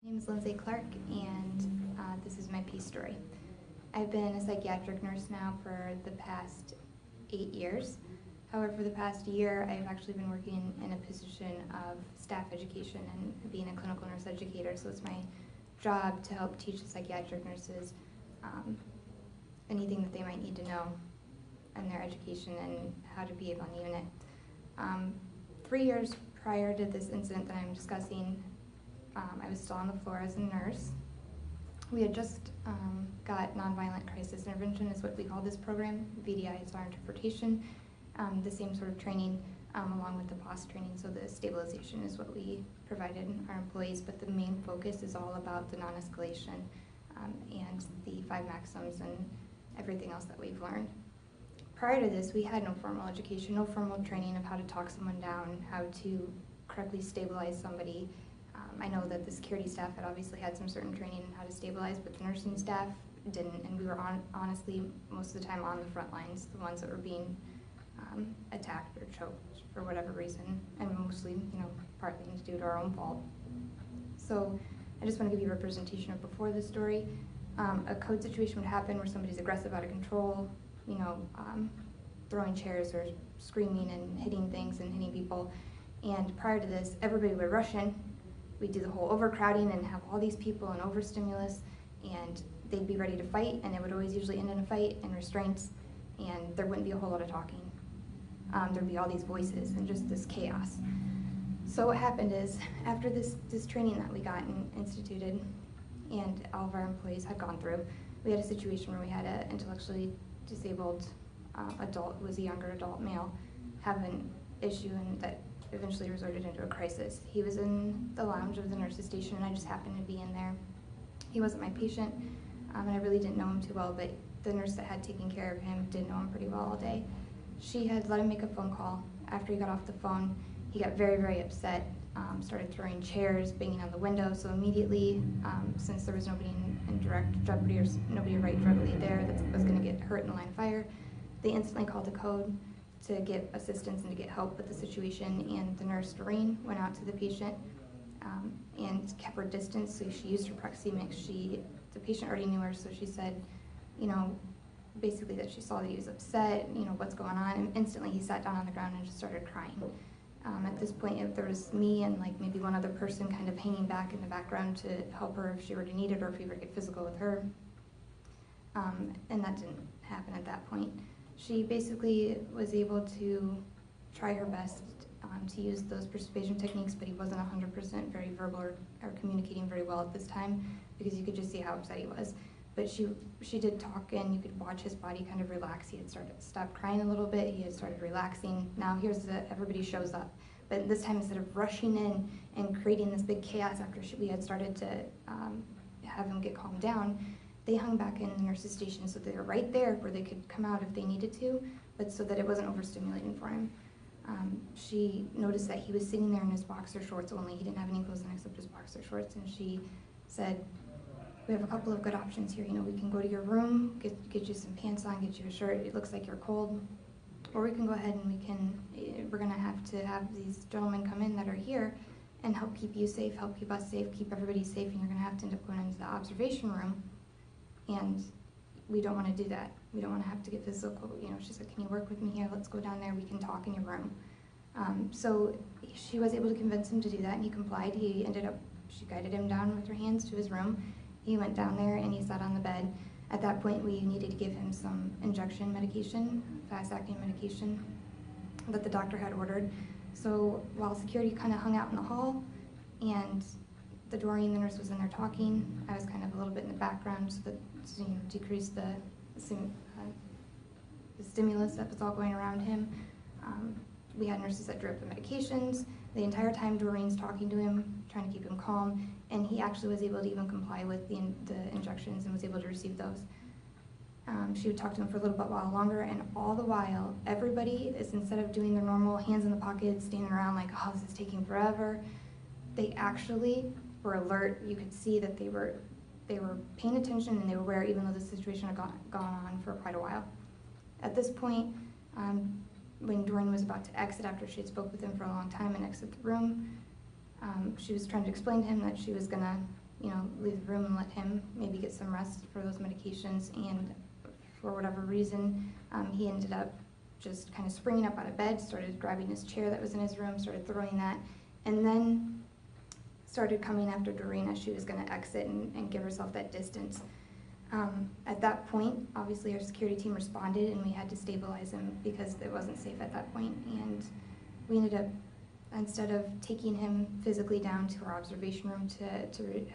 My name is Lindsay Clark, and this is my peace story. I've been a psychiatric nurse now for the past 8 years. However, for the past year, I've actually been working in a position of staff education and being a clinical nurse educator, so it's my job to help teach the psychiatric nurses anything that they might need to know in their education and how to behave on the unit. 3 years prior to this incident that I'm discussing, I was still on the floor as a nurse. We had just got nonviolent crisis intervention is what we call this program. VDI is our interpretation. The same sort of training along with the POS training, so the stabilization is what we provided our employees, but the main focus is all about the non-escalation and the 5 maxims and everything else that we've learned. Prior to this, we had no formal education, no formal training of how to talk someone down, how to correctly stabilize somebody. I know that the security staff had obviously had some certain training on how to stabilize, but the nursing staff didn't, and we were honestly most of the time on the front lines, the ones that were being attacked or choked for whatever reason, and mostly, partly due to our own fault. So I just want to give you a representation of before this story. A code situation would happen where somebody's aggressive, out of control, throwing chairs or screaming and hitting things and hitting people. And prior to this, everybody would rush in. We'd do the whole overcrowding and have all these people and overstimulus, and they'd be ready to fight, and it would always usually end in a fight and restraints, and there wouldn't be a whole lot of talking. There'd be all these voices and just this chaos. So what happened is, after this training that we got and instituted, and all of our employees had gone through, we had a situation where we had an intellectually disabled adult, who was a younger adult male, have an issue and that eventually resorted into a crisis. He was in the lounge of the nurse's station, and I just happened to be in there. He wasn't my patient, and I really didn't know him too well, but the nurse that had taken care of him did know him pretty well all day. She had let him make a phone call. After he got off the phone, he got very, very upset, started throwing chairs, banging on the window, so immediately, since there was nobody in direct jeopardy or nobody right directly there that was going to get hurt in the line of fire, they instantly called the code to get assistance and to get help with the situation, and the nurse, Doreen, went out to the patient and kept her distance, so she used her proxemics. The patient already knew her, so she said, basically that she saw that he was upset, what's going on, and instantly he sat down on the ground and just started crying. At this point, there was me and maybe one other person kind of hanging back in the background to help her if she were to need it or if we were to get physical with her, and that didn't happen at that point. She basically was able to try her best to use those persuasion techniques, but he wasn't 100% very verbal or communicating very well at this time, because you could just see how upset he was. But she did talk, and you could watch his body kind of relax. He had stopped crying a little bit. He had started relaxing. Now everybody shows up. But this time, instead of rushing in and creating this big chaos after we had started to have him get calmed down, they hung back in the nurse's station, so they were right there where they could come out if they needed to, but so that it wasn't overstimulating for him. She noticed that he was sitting there in his boxer shorts only. He didn't have any clothes on except his boxer shorts, and she said, "We have a couple of good options here. We can go to your room, get you some pants on, get you a shirt. It looks like you're cold, or we can go ahead and we're gonna have to have these gentlemen come in that are here and help keep you safe, help keep us safe, keep everybody safe, and you're gonna have to end up going into the observation room. And we don't want to do that. We don't want to have to get physical." She said, "Can you work with me here? Let's go down there. We can talk in your room." So she was able to convince him to do that, and he complied. She guided him down with her hands to his room. He went down there and he sat on the bed. At that point, we needed to give him some injection medication, fast-acting medication that the doctor had ordered. So while security kind of hung out in the hall, and the Doreen, the nurse, was in there talking, I was kind of a little bit in the background so that decrease the stimulus that was all going around him. We had nurses that drew up the medications. The entire time Doreen's talking to him, trying to keep him calm, and he actually was able to even comply with the injections and was able to receive those. She would talk to him for a little bit while longer, and all the while, everybody is, instead of doing their normal hands in the pockets, standing around like, "Oh, this is taking forever," they actually were alert. You could see that they were paying attention, and they were aware, even though the situation had gone on for quite a while. At this point, when Doreen was about to exit after she had spoke with him for a long time and exit the room, she was trying to explain to him that she was gonna leave the room and let him maybe get some rest for those medications. And for whatever reason, he ended up just kind of springing up out of bed, started grabbing his chair that was in his room, started throwing that, and then started coming after Doreen as she was going to exit and give herself that distance. At that point, obviously our security team responded and we had to stabilize him because it wasn't safe at that point. And we ended up, instead of taking him physically down to our observation room to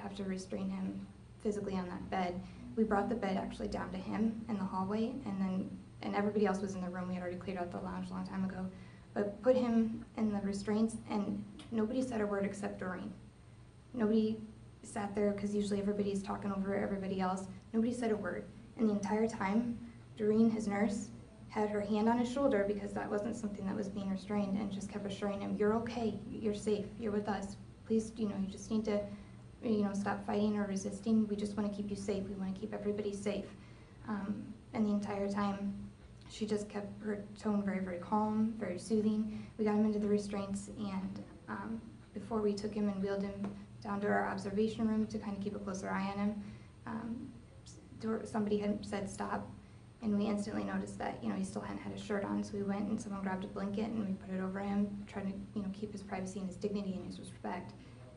have to restrain him physically on that bed, we brought the bed actually down to him in the hallway, and everybody else was in the room. We had already cleared out the lounge a long time ago, but put him in the restraints, and nobody said a word except Doreen. Nobody sat there, because usually everybody's talking over everybody else. Nobody said a word. And the entire time, Doreen, his nurse, had her hand on his shoulder, because that wasn't something that was being restrained, and just kept assuring him, you're okay, you're safe, you're with us. Please, you just need to, stop fighting or resisting. We just want to keep you safe. We want to keep everybody safe. And the entire time, she just kept her tone very, very calm, very soothing. We got him into the restraints, and before we took him and wheeled him down to our observation room to kind of keep a closer eye on him, somebody had said stop, and we instantly noticed that he still hadn't had his shirt on. So we went and someone grabbed a blanket and we put it over him, trying to keep his privacy and his dignity and his respect.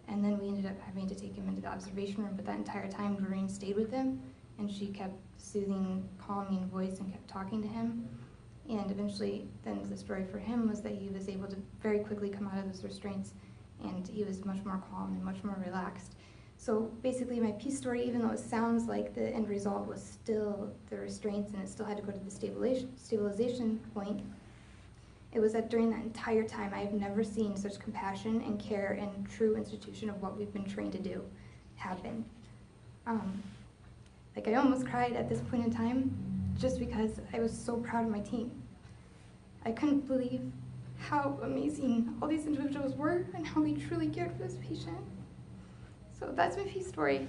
And then we ended up having to take him into the observation room. But that entire time, Doreen stayed with him, and she kept soothing, calming voice and kept talking to him. And eventually, then the story for him was that he was able to very quickly come out of those restraints, and he was much more calm and much more relaxed. So basically, my peace story, even though it sounds like the end result was still the restraints and it still had to go to the stabilization point, it was that during that entire time, I have never seen such compassion and care and true institution of what we've been trained to do happen. I almost cried at this point in time, just because I was so proud of my team. I couldn't believe how amazing all these individuals were and how we truly cared for this patient. So that's my peace story.